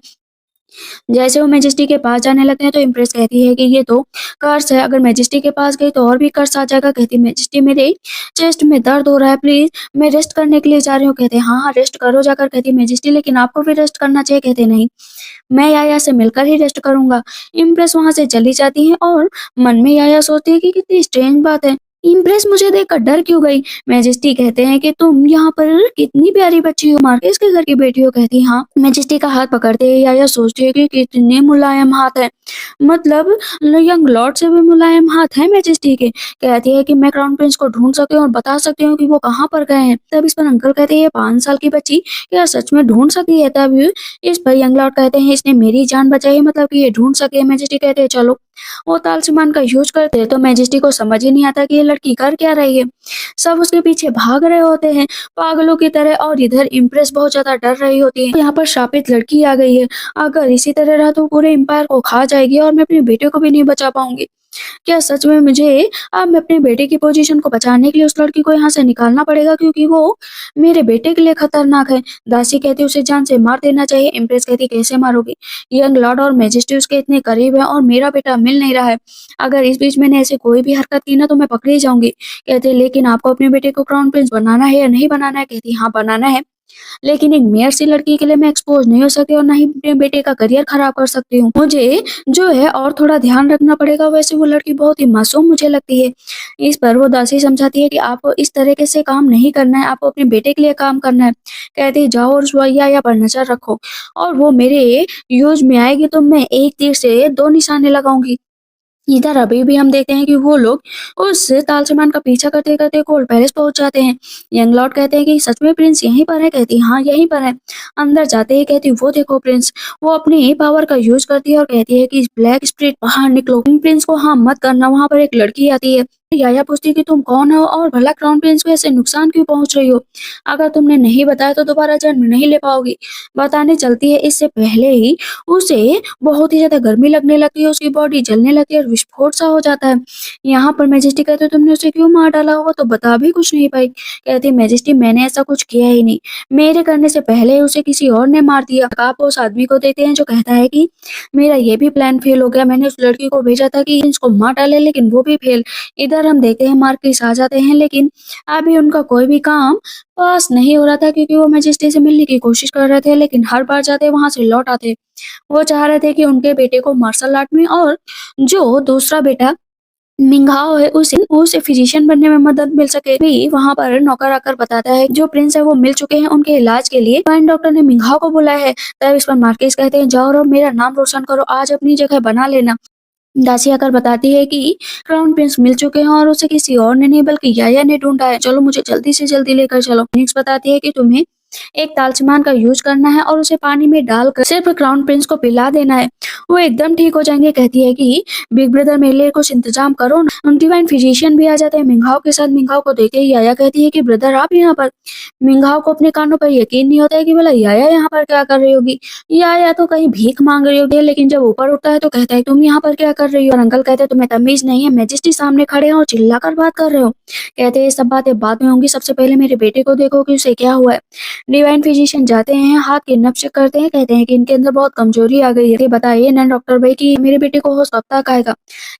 जैसे वो मैजेस्टी के पास जाने लगते हैं तो इम्प्रेस कहती है कि ये तो कर्स है, अगर मैजेस्टी के पास गई तो और भी कर्स आ जाएगा। कहती मैजेस्टी मेरे चेस्ट में दर्द हो रहा है, प्लीज मैं रेस्ट करने के लिए जा रही हूँ। कहते हाँ हाँ रेस्ट करो जाकर। कहती मैजेस्टी लेकिन आपको भी रेस्ट करना चाहिए। कहते नहीं मैं याया से मिलकर ही रेस्ट करूंगा। इम्प्रेस वहां से चली जाती है और मन में याया सोचती है कि कितनी स्ट्रेंज बात है। इम्प्रेस मुझे देखकर डर क्यों गई? मैजेस्टी कहते हैं कि तुम यहाँ पर कितनी प्यारी बच्ची हो, मार्केस के घर की बेटी हो। कहती हाँ। मैजेस्टी का हाथ पकड़ते ही या सोचती है कि कितने मुलायम हाथ है, मतलब यंग लॉर्ड से भी मुलायम हाथ है मैजेस्टी के। कहती है कि मैं क्राउन प्रिंस को ढूंढ सकती हूँ और बता सकती हूँ कि वो कहाँ पर गए हैं। तब इस पर अंकल कहते हैं 5 साल की बच्ची क्या सच में ढूंढ सकती है? तब इस पर यंग लॉर्ड कहते हैं इसने मेरी जान बचाई है, मतलब कि ये ढूंढ सके। मैजेस्टी कहते हैं चलो। वो तालिस्मान का यूज करते हैं तो मैजेस्टी को समझ ही नहीं आता कि ये लड़की कर क्या रही है। सब उसके पीछे भाग रहे होते हैं पागलों की तरह, और इधर इम्प्रेस बहुत ज्यादा डर रही होती है। यहाँ पर शापित लड़की आ गई है, अगर इसी तरह रहा तो पूरे एम्पायर को खा जाएगी और मैं अपने बेटे को भी नहीं बचा पाऊंगी। क्या सच में मुझे अब अपने बेटे की पोजीशन को बचाने के लिए उस लड़की को यहाँ से निकालना पड़ेगा, क्योंकि वो मेरे बेटे के लिए खतरनाक है। दासी कहती उसे जान से मार देना चाहिए। इम्प्रेस कहती कैसे मारोगी? यंग लॉर्ड और मैजेस्टी उसके इतने करीब है और मेरा बेटा मिल नहीं रहा है, अगर इस बीच मैंने ऐसे कोई भी हरकत की ना तो मैं पकड़ी जाऊंगी। कहते लेकिन आपको अपने बेटे को क्राउन प्रिंस बनाना है या नहीं बनाना है? कहती हाँ बनाना है, लेकिन एक मेयर सी लड़की के लिए मैं एक्सपोज नहीं हो सकती और ना ही अपने बेटे का करियर खराब कर सकती हूँ। मुझे जो है और थोड़ा ध्यान रखना पड़ेगा, वैसे वो लड़की बहुत ही मासूम मुझे लगती है। इस पर वो दासी समझाती है कि आपको इस तरीके से काम नहीं करना है, आपको अपने बेटे के लिए काम करना है। कहती है जाओ और या पर नजर रखो, और वो मेरे यूज में आएगी तो मैं एक तीर से 2 निशाने लगाऊंगी। इधर अभी भी हम देखते हैं कि वो लोग उस तालिस्मान का पीछा करते करते कोल्ड पैलेस पहुंच जाते हैं। यंग लॉर्ड कहते हैं कि सच में प्रिंस यहीं पर है? कहती हाँ यहीं पर है। अंदर जाते ही कहती वो देखो प्रिंस। वो अपनी पावर का यूज करती है और कहती है कि ब्लैक स्प्रिट बाहर निकलो। प्रिंस को हाँ मत करना। वहां पर एक लड़की आती है। याया पूछती है कि तुम कौन हो और भला क्राउन प्रिंस को ऐसे नुकसान क्यों पहुंच रही हो? अगर तुमने नहीं बताया तो दोबारा जन्म नहीं ले पाओगी। बताने चलती है इससे पहले ही उसे बहुत ही ज़्यादा गर्मी लगने लगती है, उसकी बॉडी जलने लगती है और विस्फोट सा हो जाता है। यहाँ पर मैजेस्टी कहते तुमने उसे क्यों मार डाला? वो तो बता भी कुछ नहीं पाई। कहती मैजेस्टी मैंने ऐसा कुछ किया ही नहीं, मेरे करने से पहले उसे किसी और ने मार दिया। आप उस आदमी को देते हैं जो कहता है कि मेरा ये भी प्लान फेल हो गया, मैंने उस लड़की को भेजा था कि इसको मार डाले लेकिन वो भी फेल। इधर हम देखते हैं मार्किस आ जाते हैं, लेकिन अभी उनका कोई भी काम पास नहीं हो रहा था क्योंकि वो मैजेस्टी से मिलने की कोशिश कर रहे थे, लेकिन हर बार जाते वहां से लौट आते। वो चाह रहे थे कि उनके बेटे को मार्शल आर्ट में और जो दूसरा बेटा मिंघाओ है उसे फिजिशियन बनने में मदद मिल सके। भी वहां पर नौकर आकर बताता है जो प्रिंस है वो मिल चुके हैं उनके इलाज के लिए, फाइन डॉक्टर ने मिंघाओ को बुलाया है। तब इस पर मार्किस कहते हैं जाओ और मेरा नाम रोशन करो, आज अपनी जगह बना लेना। दासी आकर बताती है कि क्राउन प्रिंस मिल चुके हैं और उसे किसी और ने नहीं बल्कि याया ने ढूंढा है, चलो मुझे जल्दी से जल्दी लेकर चलो। फिनिक्स बताती है कि तुम्हें एक तालिस्मान का यूज करना है और उसे पानी में डालकर सिर्फ क्राउन प्रिंस को पिला देना है, वो एकदम ठीक हो जाएंगे। कहती है कि बिग ब्रदर मेरे लिए कुछ इंतजाम करो ना। डिवाइन फिजिशियन भी आ जाते हैं मिंघाओ के साथ। मिंघाओ को देखे ही याया कहती है कि ब्रदर आप यहाँ पर। मिंघाओ को अपने कानों पर यकीन नहीं होता है कि बोला याया यहाँ पर क्या कर रही होगी, याया तो कहीं भीख मांग रही होगी। लेकिन जब ऊपर उठता है तो कहता है तुम यहाँ पर क्या कर रही हो? और अंकल कहते हैं तुम्हें तमीज नहीं है, मैजेस्टी सामने खड़े हैं और चिल्लाकर बात कर रहे हो। कहते हैं ये सब बातें बाद में होंगी, सबसे पहले मेरे बेटे को देखो कि उसे क्या हुआ है। डिवाइन फिजिशियन जाते हैं, हाथ के नब्ज चेक करते हैं, कहते हैं कि इनके अंदर बहुत कमजोरी आ गई है। बताइए ना डॉक्टर भाई कि मेरे बेटे को होश कब तक आएगा?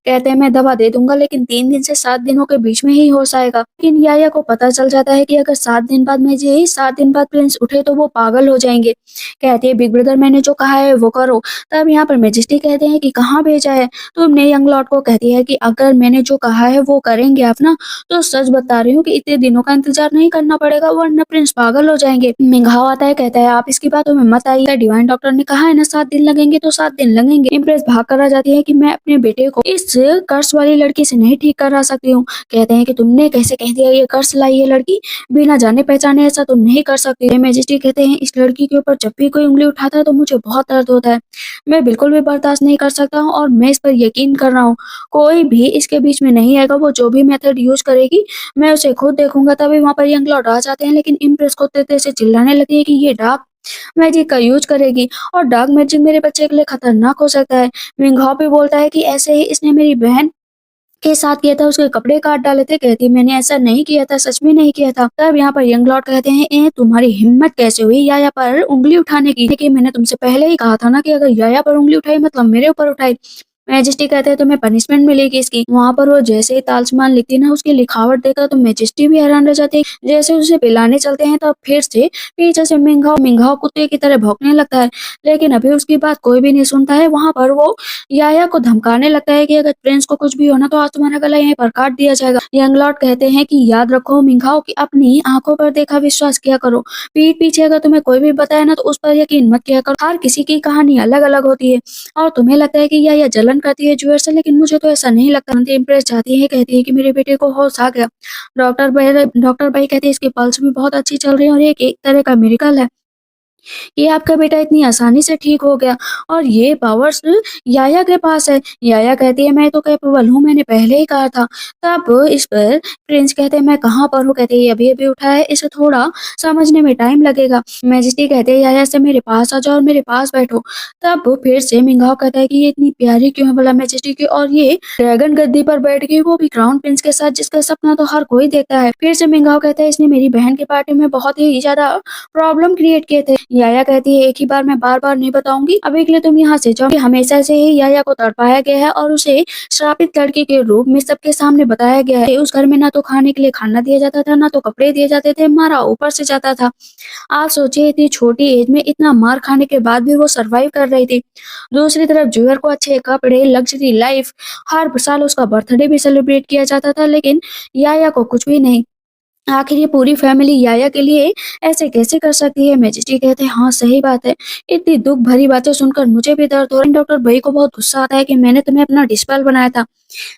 कहते हैं मैं दवा दे दूंगा लेकिन 3 दिन से 7 दिनों के बीच में ही होश आएगा। लेकिन याया को पता चल जाता है कि अगर 7 दिन बाद में जे 7 दिन बाद प्रिंस उठे तो वो पागल हो जाएंगे। कहते हैं बिग ब्रदर मैंने जो कहा है वो करो। तब यहाँ पर मैजेस्टी कहते हैं कि कहाँ भेजा है तुमने यंग लॉर्ड को? कहती है कि अगर मैंने जो कहा है वो करेंगे आप ना तो सच बता रही हूँ कि इतने दिनों का इंतजार नहीं करना पड़ेगा वरना प्रिंस पागल हो जाएंगे। मिंघाओ आता है, कहता है आप इसकी बातों में मत आइए, डिवाइन डॉक्टर ने कहा है ना 7 दिन लगेंगे तो 7 दिन लगेंगे। इम्प्रेस भाग कर आ जाती है कि मैं अपने बेटे को इस कर्स वाली लड़की से नहीं ठीक करा सकती हूँ। कहते हैं कि तुमने कैसे कह दिया ये कर्स लाई है लड़की, बिना जाने पहचाने ऐसा तुम नहीं कर सकती। मैजेस्टी कहते हैं इस लड़की के ऊपर जब भी कोई उंगली उठाता है तो मुझे बहुत दर्द होता है, मैं बिल्कुल भी बर्दाश्त नहीं कर सकता हूँ और मैं इस पर यकीन कर रहा हूँ कोई भी इसके बीच में नहीं आएगा। वो जो भी मेथड यूज करेगी मैं उसे खुद देखूंगा। तभी वहां पर यंग लॉर्ड आ जाते हैं, लेकिन इम्प्रेस को तेज से चिल्लाने लगती है कि ये डार्क मैजिक का यूज करेगी और डार्क मैजिक मेरे बच्चे के लिए खतरनाक हो सकता है। मिंघाओ भी बोलता है कि ऐसे ही इसने मेरी बहन के साथ किया था, उसके कपड़े काट डाले थे। कहती मैंने ऐसा नहीं किया था, सच में नहीं किया था। तब यहाँ पर यंग लॉर्ड कहते हैं तुम्हारी हिम्मत कैसे हुई याया पर उंगली उठाने की? कि मैंने तुमसे पहले ही कहा था ना कि अगर याया पर उंगली उठाई मतलब मेरे ऊपर उठाई। मैजेस्टी कहते हैं तुम्हें पनिशमेंट मिलेगी इसकी। वहाँ पर वो जैसे ही तालिस्मान लिखती है ना, उसकी लिखावट देखकर तो मैजेस्टी भी हैरान रह जाती है। जैसे उसे पिलाने चलते हैं तब फिर से पीछे से मिंघाओ मिंघाओ कुत्ते की तरह भौंकने लगता है। लेकिन अभी उसकी बात कोई भी नहीं सुनता है। वहाँ पर वो याया को धमकाने लगता है कि अगर प्रिंस को कुछ भी हो ना तो आज तुम्हारा गला यहीं पर काट दिया जाएगा। यंग लॉर्ड कहते हैं कि याद रखो मिंघाओ कि अपनी आंखों पर देखा विश्वास किया करो। पीठ पीछे अगर तुम्हें कोई भी बताए ना तो उस पर यकीन मत किया करो। हर किसी की कहानी अलग अलग होती है और तुम्हें लगता है कि यह जलन करती है जुएर से, लेकिन मुझे तो ऐसा नहीं लगता। आंटी इम्प्रेस चाहती है, कहती है कि मेरे बेटे को होश आ गया। डॉक्टर भाई कहते हैं इसकी पल्स भी बहुत अच्छी चल रही है और ये एक तरह का मिरेकल है कि आपका बेटा इतनी आसानी से ठीक हो गया और ये पावर्स याया के पास है। याया कहती है मैं तो कैपेबल हूँ, मैंने पहले ही कहा था। तब इस पर प्रिंस कहते हैं मैं कहाँ पर हूँ, कहते हैं ये अभी अभी उठा है, इसे थोड़ा समझने में टाइम लगेगा। मैजेस्टी कहते हैं याया से मेरे पास आ जाओ और मेरे पास बैठो। तब वो फिर से मिंगाओ कहता है कि ये इतनी प्यारी क्यों है भला मैजेस्टी की, और ये ड्रैगन गद्दी पर बैठ गई, वो भी क्राउन प्रिंस के साथ, जिसका सपना तो हर कोई देखता है। फिर से मिंगाओ कहता है इसने मेरी बहन की पार्टी में बहुत ही ज्यादा प्रॉब्लम क्रिएट किए थे। याया कहती है एक ही बार मैं बार-बार नहीं बताऊंगी, अभी के लिए तुम यहाँ से जाओ। कि हमेशा से ही याया को तड़पाया गया है और उसे श्रापित लड़की के रूप में सबके सामने बताया गया है। उस घर में ना तो खाने के लिए खाना दिया जाता था, ना तो कपड़े दिए जाते थे, मारा ऊपर से जाता था। आप सोचिए इतनी छोटी एज में इतना मार खाने के बाद भी वो सरवाइव कर रही थी। दूसरी तरफ जूयर को अच्छे कपड़े, लग्जरी लाइफ, हर साल उसका बर्थडे भी सेलिब्रेट किया जाता था, लेकिन याया को कुछ भी नहीं। आखिर ये पूरी फैमिली याया के लिए ऐसे कैसे कर सकती है? मैजेस्टी कहते हैं हाँ सही बात है। इतनी दुख भरी बातें सुनकर मुझे भी दर्द हो रहा है। डॉक्टर भाई को बहुत गुस्सा आता है कि मैंने तुम्हें अपना डिस्पेल बनाया था,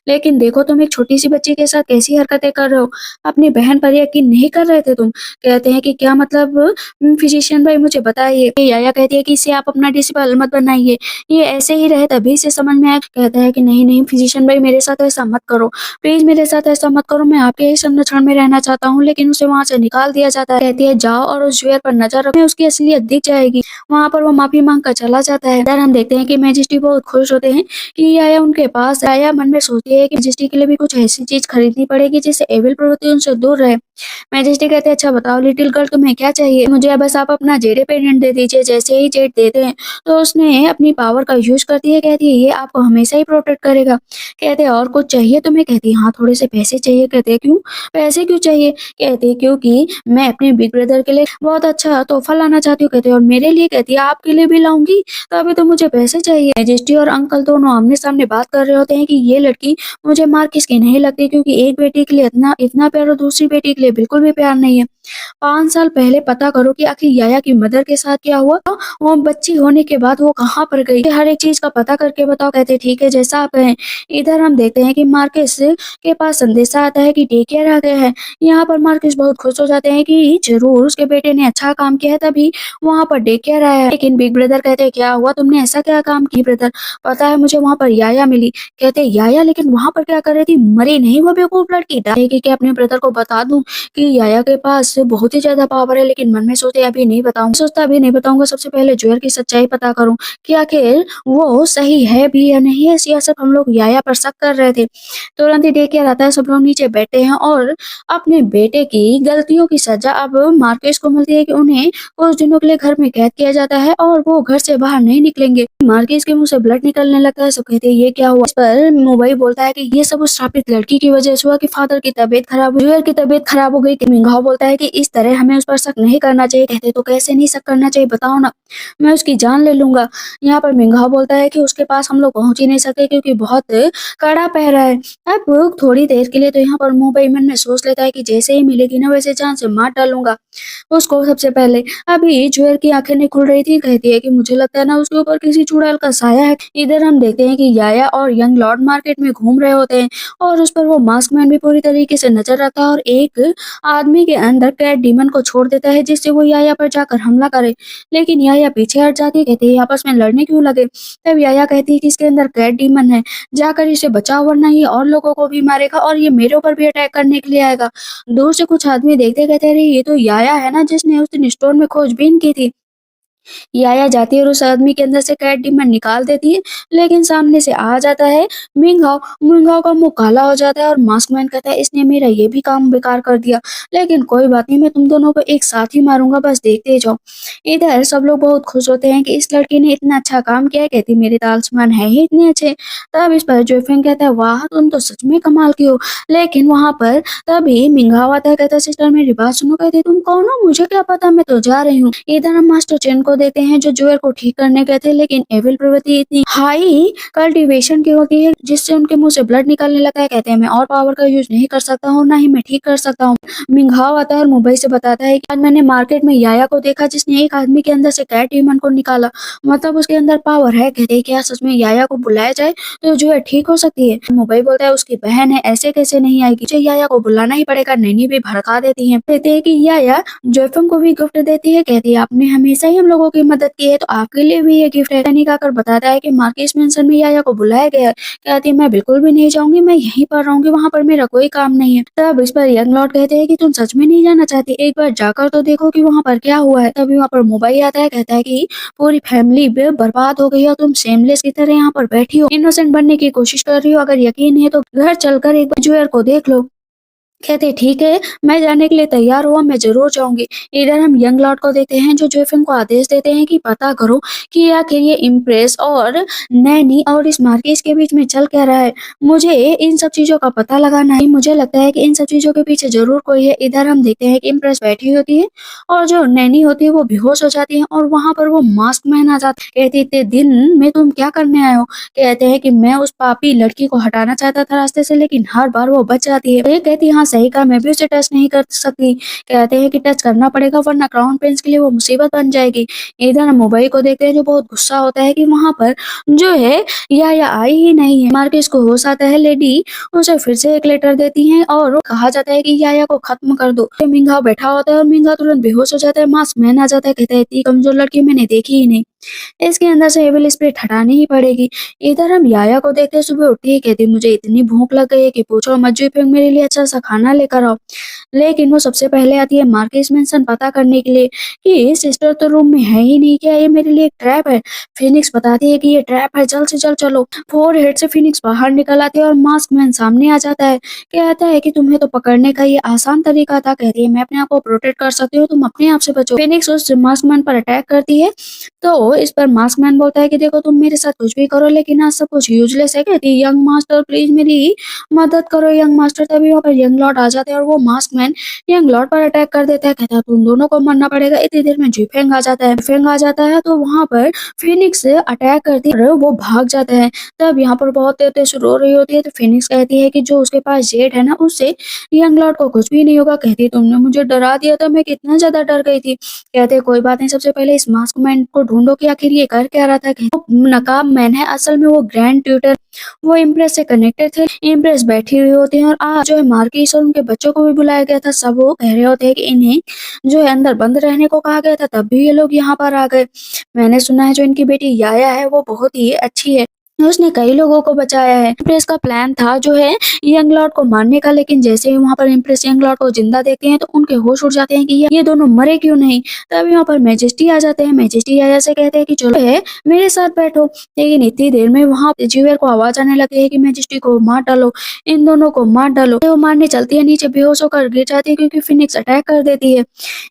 लेकिन देखो तुम एक छोटी-सी बच्ची के साथ कैसी हरकतें कर रहे हो। अपनी बहन पर यकीन नहीं कर रहे थे तुम। कहते हैं कि क्या मतलब फिजिशियन भाई मुझे बताइए। याया कहती है कि इसे आप अपना डिसेबल मत बनाइए। ये ऐसे ही रहे तभी इसे समझ में आया। कहता है कि नहीं-नहीं फिजिशियन भाई मेरे साथ ऐसा मत करो। प्लीज़ मेरे साथ ऐसा मत करो। मैं आपके ही संरक्षण में रहना चाहता हूँ, लेकिन उसे वहाँ से निकाल दिया जाता है। कहती है जाओ और उस ज्वेलर पर नज़र रखो, उसकी असलियत दिख जाएगी। वहाँ पर वो माफ़ी माँग कर चला जाता है। इधर हम देखते हैं कि मैजेस्टी बहुत खुश होते हैं कि आया उनके पास। आया मन में सोचती है कि मैजेस्टी के लिए भी कुछ ऐसी चीज खरीदनी पड़ेगी जिससे एविल प्रवृत्ति उनसे दूर रहे। मैजेस्टी कहते हैं अच्छा बताओ लिटिल गर्ल तुम्हें क्या चाहिए? मुझे बस आप अपना जेडे पेंडेंट दे दीजिए। जैसे ही जेड देते हैं तो उसने अपनी पावर का यूज करती है। कहती है ये आपको हमेशा ही प्रोटेक्ट करेगा। कहते हैं और कुछ चाहिए तुम्हें? कहती है हाँ थोड़े से पैसे चाहिए। कहते हैं क्यों? पैसे क्यों चाहिए? कहती है क्योंकि मैं अपने बिग ब्रदर के लिए बहुत अच्छा तोहफा लाना चाहती हूँ। कहते हैं और मेरे लिए? कहती है आपके लिए भी लाऊंगी, तो अभी तो मुझे पैसे चाहिए। मैजेस्टी और अंकल दोनों आमने सामने बात कर रहे होते हैं कि ये लड़की मुझे मार किसकी नहीं लगती, क्योंकि एक बेटी के लिए इतना इतना प्यार और दूसरी बेटी के लिए बिल्कुल भी प्यार नहीं है। 5 साल पहले पता करो कि आखिर याया की मदर के साथ क्या हुआ। वो बच्ची होने के बाद वो कहाँ पर गई, हर एक चीज का पता करके बताओ। कहते ठीक है जैसा आप कहें। इधर हम देखते हैं कि मार्केस के पास संदेशा आता है कि डे केयर आ गया है। यहाँ पर मार्केस बहुत खुश हो जाते हैं कि जरूर उसके बेटे ने अच्छा काम किया है तभी वहाँ पर डे केयर आया है। लेकिन बिग ब्रदर कहते हैं क्या हुआ, तुमने ऐसा क्या काम किया? ब्रदर पता है मुझे वहाँ पर याया मिली। कहते याया लेकिन वहाँ पर क्या कर रही थी? मरी नहीं वो बेवकूफ लड़की। कि क्या अपने ब्रदर को बता दूं कि याया के पास बहुत ही ज्यादा पावर है, लेकिन मन में सोचते अभी नहीं बताऊंगा। सोचता अभी नहीं बताऊंगा, सबसे पहले ज्वेल की सच्चाई पता करूं कि आखिर वो सही है भी या नहीं है, या सिर्फ हम लोग याया पर शक कर रहे थे। तुरंत ही देख के आता है, सब लोग नीचे बैठे हैं और अपने बेटे की गलतियों की सजा अब मार्केस को मिलती है कि उन्हें कुछ दिनों के लिए घर में कैद किया जाता है और वो घर से बाहर नहीं निकलेंगे। मार्केस के मुंह से ब्लड निकलने लगता है। सब कहते हैं ये क्या हुआ। इस पर मोबाइल बोलता है कि ये सब उस श्रापित लड़की की वजह से हुआ कि फादर की तबीयत खराब हुई, जुएल की तबीयत खराब हो गई। मिंघाओ बोलता है कि इस तरह हमें उस पर शक नहीं करना चाहिए। कहते तो कैसे नहीं शक करना चाहिए बताओ ना, मैं उसकी जान ले लूंगा। यहाँ पर मिंघाओ बोलता है कि उसके पास हम लोग पहुंच ही नहीं सकते क्योंकि बहुत कड़ा पहरा है। अब थोड़ी देर के लिए तो यहाँ पर मोबाइल मन में सोच लेता है कि जैसे ही मिलेगी ना वैसे जान से मार डालूंगा उसको सबसे पहले। अभी ज्वेल की आंखें नहीं खुल रही थी। कहती है कि मुझे लगता है ना उसके ऊपर किसी चुड़ैल का साया है। इधर हम देखते हैं कि याया और यंग लॉर्ड मार्केट में घूम रहे होते हैं और उस पर वो मास्क मैन भी पूरी तरीके से नजर रखता है और एक आदमी के अंदर कैट डीमन को छोड़ देता है जिससे वो याया पर जाकर हमला करे। लेकिन याया पीछे हट जाती है। कहती है आपस में लड़ने क्यों लगे। तब याया कहती है कि इसके अंदर कैट डीमन है, जाकर इसे बचाओ वरना ये और लोगों को भी मारेगा और ये मेरे ऊपर भी अटैक करने के लिए आएगा। दूर से कुछ आदमी देखते कहते अरे ये तो याया है ना जिसने उस दिन स्टोर में खोजबीन की थी। याया जाती है और उस आदमी के अंदर से कैट डीमन निकाल देती है, लेकिन सामने से आ जाता है मिंघाओ। मिंघाओ का मुंह काला हो जाता है और मास्कमैन कहता है इसने मेरा ये भी काम बेकार कर दिया, लेकिन कोई बात नहीं, मैं तुम दोनों को एक साथ ही मारूंगा, बस देखते जाओ। इधर सब लोग बहुत खुश होते हैं कि इस लड़की ने इतना अच्छा काम किया है, कहती मेरे तालिस्मान है ही इतने अच्छे। तब इस पर जोफिंग कहता है वाह तुम तो सच में कमाल की हो। लेकिन वहां पर तभी मिंघाओ आता है, कहता है सिस्टर मेरी बात सुनो, कहती तुम कौन हो, मुझे क्या पता, मैं तो जा रही हूँ। इधर हम मास्टर चेन को देखते हैं जो जुएर को ठीक करने गए थे, लेकिन एविल प्रवृत्ति इतनी हाई कल्टीवेशन की होती है जिससे उनके मुंह से ब्लड निकलने लगता है। कहते हैं मैं और पावर का यूज नहीं कर सकता हूँ, ना ही मैं ठीक कर सकता हूँ। मिंघाओ आता है और मुंबई से बताता है कि आज मैंने मार्केट में याया को देखा जिसने एक आदमी के अंदर से कैट डीमन को निकाला, मतलब उसके अंदर पावर है। कहते हैं क्या सच में याया को बुलाया जाए तो जुएर ठीक हो सकती है। मुंबई बोलता है उसकी बहन है, ऐसे कैसे नहीं आएगी, मुझे याया को बुलाना ही पड़ेगा। नैनी भी भड़का देती है, कहते हैं कि याया जोफिंग को भी गिफ्ट देती है, कहती है आपने हमेशा ही हम लोगों की मदद की है तो आपके लिए भी ये गिफ्ट है। नैनी आकर बताता है कि मार्केस मेंशन में याया को बुलाया गया है। कहती है मैं बिल्कुल भी नहीं जाऊंगी, मैं यहीं पर रहूंगी, वहाँ पर मेरा कोई काम नहीं है। तब इस पर यंग लॉर्ड कहते हैं कि तुम सच में नहीं जाना चाहती, एक बार जाकर तो देखो कि वहाँ पर क्या हुआ है। तभी वहाँ पर मोबाइल आता है, कहता है कि पूरी फैमिली बर्बाद हो गई है, तुम सेमलेस की तरह यहाँ पर बैठी हो, इनोसेंट बनने की कोशिश कर रही हो, अगर यकीन है तो घर चलकर एक बार जुएर को देख लो। कहते ठीक है, मैं जाने के लिए तैयार हुआ, मैं जरूर जाऊंगी। इधर हम यंग लॉर्ड को देखते हैं जो जोफिंग को आदेश देते हैं कि पता करो कि आखिर ये इम्प्रेस और नैनी और इस मार्किस के बीच में चल क्या रहा है। मुझे इन सब चीजों का पता लगाना है, मुझे लगता है कि इन सब चीजों के पीछे जरूर कोई है। इधर हम देखते हैं कि इम्प्रेस बैठी होती है और जो नैनी होती है वो बेहोश हो जाती है और वहां पर वो मास्क मैन आ जाता है। कहती इतने दिन में तुम क्या करने आए हो। कहते हैं कि मैं उस पापी लड़की को हटाना चाहता था रास्ते से, लेकिन हर बार वो बच जाती है। ये कहती हाँ सही कहा, मैं भी उसे टच नहीं कर सकती। कहते हैं कि टच करना पड़ेगा वरना क्राउन प्रिंस के लिए वो मुसीबत बन जाएगी। इधर हम मुंबई को देखते हैं जो बहुत गुस्सा होता है कि वहां पर जो है या आई ही नहीं है। मार्केस को होश आता है, लेडी उसे फिर से एक लेटर देती है और कहा जाता है कि याया को खत्म कर दो। मिंगा बैठा होता है और मिंगा तुरंत बेहोश हो जाता है, मास्क मैन आ जाता है, कहता है इतनी कमजोर लड़की मैंने देखी ही नहीं, इसके अंदर से एविल स्पिरिट हटानी ही पड़ेगी। इधर हम याया को देखते सुबह उठी ही कहती मुझे इतनी भूख लग गई है कि पूछो मत, जी फिर मेरे लिए अच्छा सा खाना लेकर आओ। लेकिन वो सबसे पहले आती है मार्केस मेंशन पता करने के लिए कि सिस्टर तो रूम में है ही नहीं, क्या ये मेरे लिए एक ट्रैप है। फिनिक्स बताती है कि ये ट्रैप है, जल्द से जल्द चलो। फोर हेड से फिनिक्स बाहर निकल आती है और मास्क मैन सामने आ जाता है, कहता है कि तुम्हें तो पकड़ने का ये आसान तरीका था। कहती है मैं अपने आप को प्रोटेक्ट कर सकती हूँ, तुम अपने आप से बचो। फिनिक्स उस मास्क मैन पर अटैक करती है तो इस पर मास्क मैन बोलता है कि देखो तुम मेरे साथ कुछ भी करो लेकिन आज सब कुछ यूजलेस है। कहती है यंग मास्टर प्लीज मेरी मदद करो यंग मास्टर। तभी वहाँ पर यंग लॉर्ड आ जाते हैं और वो मास्क मैन यंग लॉर्ड पर अटैक कर देता है, कहता है तुम दोनों को मरना पड़ेगा। इतनी देर में जिफेंग आ जाता है। जिफेंग आ जाता है तो वहाँ पर फिनिक्स से अटैक करती है और वो भाग जाता है। तब यहाँ पर बहुत तेज तेज रो रही होती है तो फिनिक्स कहती है कि जो उसके पास जेड है ना उससे यंग लॉर्ड को कुछ भी नहीं होगा। कहती है तुमने मुझे डरा दिया था, मैं कितना ज्यादा डर गई थी। कहते हैं कोई बात नहीं, सबसे पहले इस मास्क मैन को ढूंढो कि आखिर ये कर क्या रहा था। वो नकाब मैन है, असल में वो ग्रैंड ट्यूटर, वो इम्प्रेस से कनेक्टेड थे। इम्प्रेस बैठी हुई होती है और आज जो है मार्किस और उनके बच्चों को भी बुलाया गया था। सब वो कह रहे होते हैं कि इन्हें जो है अंदर बंद रहने को कहा गया था, तब भी ये लोग यहाँ पर आ गए। मैंने सुना है जो इनकी बेटी याया है वो बहुत ही अच्छी है, उसने कई लोगों को बचाया है। इम्प्रेस का प्लान था जो है यंग लॉर्ड को मारने का, लेकिन जैसे ही वहाँ पर इम्प्रेस यंग लॉर्ड को जिंदा देखते हैं तो उनके होश उड़ जाते हैं कि ये दोनों मरे क्यों नहीं। तब यहाँ पर मैजेस्टी आ जाते हैं। मैजेस्टी आया से कहते हैं कि चलो है मेरे साथ बैठो, लेकिन इतनी देर में वहाँ ज्यूअर को आवाज आने लगती है कि मैजेस्टी को मार डालो, इन दोनों को मार डालो। वो मारने चलती है, नीचे बेहोश होकर गिर जाती है क्योंकि फिनिक्स अटैक कर देती है।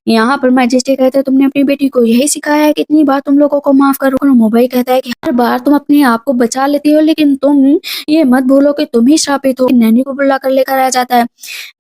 यहाँ पर मैजेस्टी कहते हैं तुमने अपनी बेटी को यही सिखाया है, कितनी बार तुम लोगों को माफ करो। मोबाइल कहता है कि हर बार तुम अपने आप को बचा लेती हो, लेकिन तुम ये मत भूलो कि तुम ही श्रापित हो। नैनी को बुला कर लेकर आ जाता है।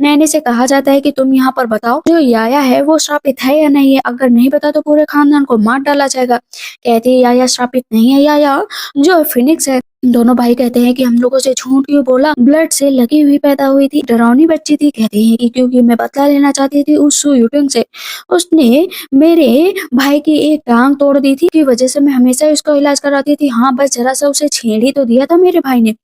नैनी से कहा जाता है कि तुम यहाँ पर बताओ जो याया है वो श्रापित है या नहीं है, अगर नहीं बता तो पूरे खानदान को मार डाला जाएगा। कहती है याया श्रापित नहीं है, याया जो फिनिक्स है। दोनों भाई कहते हैं कि हम लोगों से झूठ क्यों बोला, ब्लड से लगी हुई पैदा हुई थी, डरावनी बच्ची थी। कहते हैं कि क्योंकि मैं बदला लेना चाहती थी उस सु युटिंग से, उसने मेरे भाई की एक टांग तोड़ दी थी, की वजह से मैं हमेशा उसका इलाज कराती थी। हाँ बस जरा सा उसे छेड़ ही तो दिया था मेरे भाई ने।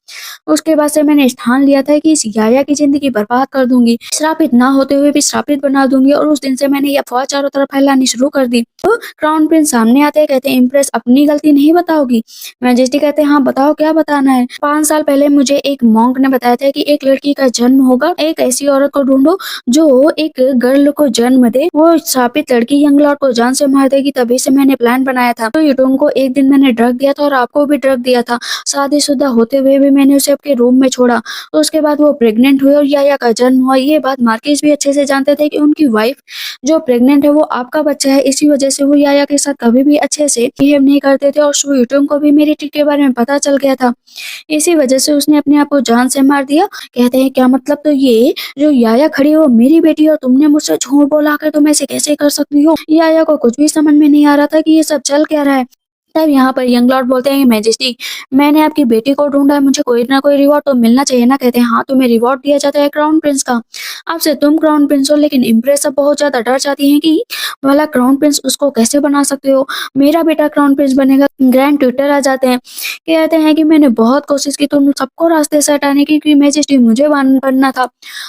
उसके बाद से मैंने ठान लिया था कि इस याया की जिंदगी बर्बाद कर दूंगी, श्रापित ना होते हुए भी श्रापित बना दूंगी। और उस दिन से मैंने ये अफवाह चारों तरफ फैलानी शुरू कर दी। तो क्राउन प्रिंस सामने आते हैं, कहते हैं इम्प्रेस अपनी गलती नहीं बताओगी। मैजेस्टी कहते हैं हाँ बताओ क्या क्या बताना है। 5 साल पहले मुझे एक मॉन्क ने बताया था कि एक लड़की का जन्म होगा, एक ऐसी औरत को ढूंढो जो एक गर्ल को जन्म दे। वो शापित लड़की यंग लॉर्ड को जान से मार देगी। तभी से मैंने प्लान बनाया था। तो युटोंग को एक दिन मैंने ड्रग दिया था और आपको भी ड्रग दिया था। शादीशुदा होते हुए भी मैंने उसे अपने रूम में छोड़ा। तो उसके बाद वो प्रेग्नेंट हुई और याया का जन्म हुआ। ये बात मार्किस भी अच्छे से जानते थे कि उनकी वाइफ जो प्रेग्नेंट है वो आपका बच्चा है। इसी वजह से वो याया के साथ कभी भी अच्छे से बिहेव नहीं करते थे और शु युटोंग को भी मेरी ट्रिक के बारे में पता चल गया था। इसी वजह से उसने अपने आप को जान से मार दिया। कहते हैं क्या मतलब, तो ये जो याया खड़ी है वो मेरी बेटी है और तुमने मुझसे झूठ बोला कर तुम ऐसे कैसे कर सकती हो। याया को कुछ भी समझ में नहीं आ रहा था कि ये सब चल क्या रहा है। तब यहाँ पर यंग लॉर्ड बोलते हैं, मैजेस्टी मैंने आपकी बेटी को ढूंढा है, मुझे कोई ना कोई रिवॉर्ड तो मिलना चाहिए ना। कहते हैं हाँ, तुम्हें रिवॉर्ड दिया जाता है क्राउन प्रिंस का। आपसे तुम क्राउन प्रिंस हो, लेकिन इम्प्रेस अब बहुत ज्यादा डर जाती है कि भला क्राउन प्रिंस उसको कैसे बना सकते हो, मेरा बेटा क्राउन प्रिंस बनेगा। ग्रैंड ट्विटर आ जाते हैं, कहते हैं कि मैंने बहुत कोशिश की तुम सबको रास्ते से हटाने की, क्योंकि मैजेस्टी मुझे बनना था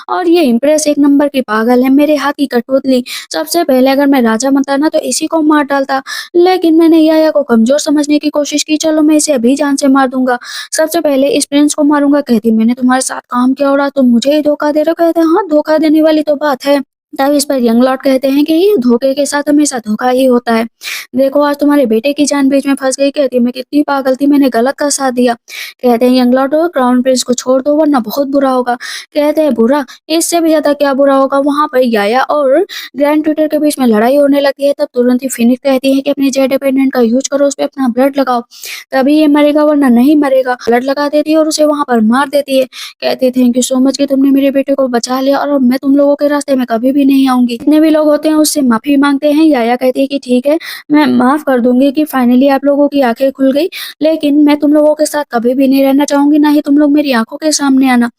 और ये इम्प्रेस एक नंबर की पागल है, मेरे हाथ की कठपुतली। सबसे पहले अगर मैं राजा बनता ना तो इसी को मार डालता, लेकिन मैंने याया को कमजोर समझने की कोशिश की। चलो मैं इसे अभी जान से मार दूंगा, सबसे पहले इस प्रिंस को मारूंगा। कहती मैंने तुम्हारे साथ काम किया और आज तुम मुझे ही धोखा दे रहे हो। कहते हैं हाँ, धोखा देने वाली तो बात है। तब इस पर यंग लॉर्ड कहते हैं कि ये धोखे के साथ हमेशा धोखा ही होता है। देखो आज तुम्हारे बेटे की जान बीच में फंस गई। कहती मैं कितनी पागल थी, मैंने गलत का साथ दिया। कहते हैं यंग लॉर्ड क्राउन प्रिंस को छोड़ दो वरना बहुत बुरा होगा। कहते हैं बुरा, इससे भी ज्यादा क्या बुरा होगा। वहां पर याया और ग्रैंड ट्विटर के बीच में लड़ाई होने लगती है। तब तुरंत ही फिनिक्स कहती है कि अपने जेड डिपेंडेंट का यूज करो, उस पर अपना ब्लड लगाओ, तभी ये मरेगा वरना नहीं मरेगा। ब्लड लगा देती है और उसे वहां पर मार देती है। कहती थैंक यू सो मच कि तुमने मेरे बेटे को बचा लिया और अब मैं तुम लोगों के रास्ते में कभी भी नहीं आऊंगी। जितने भी लोग होते हैं उससे माफी मांगते हैं। याया कहती है कि ठीक है, मैं माफ कर दूंगी कि फाइनली आप लोगों की आंखें खुल गई, लेकिन मैं तुम लोगों के साथ कभी भी नहीं रहना चाहूंगी, ना ही तुम लोग मेरी आंखों के सामने आना।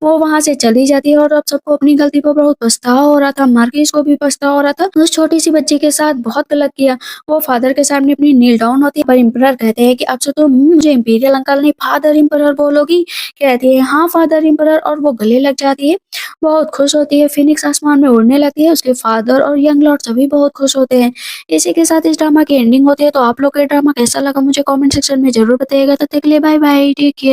वो वहां से चली जाती है और अब सबको अपनी गलती पर बहुत पछतावा हो रहा था। मार्किस को भी पछतावा हो रहा था, उस छोटी सी बच्ची के साथ बहुत गलत किया। वो फादर के सामने अपनी नील डाउन होती है, पर इम्परर कहते हैं कि अब से तुम मुझे इंपीरियल अंकल नहीं फादर इम्परर बोलोगी। कहती है हाँ फादर इम्परर, और वो गले लग जाती है। बहुत खुश होती है। फिनिक्स आसमान में उड़ने लगती है। उसके फादर और यंग लॉर्ड सभी बहुत खुश होते हैं। इसी के साथ इस ड्रामा की एंडिंग होती है। तो आप लोग का ड्रामा कैसा लगा मुझे कमेंट सेक्शन में जरूर बताइएगा। तब तक के लिए बाय बाय, टेक केयर।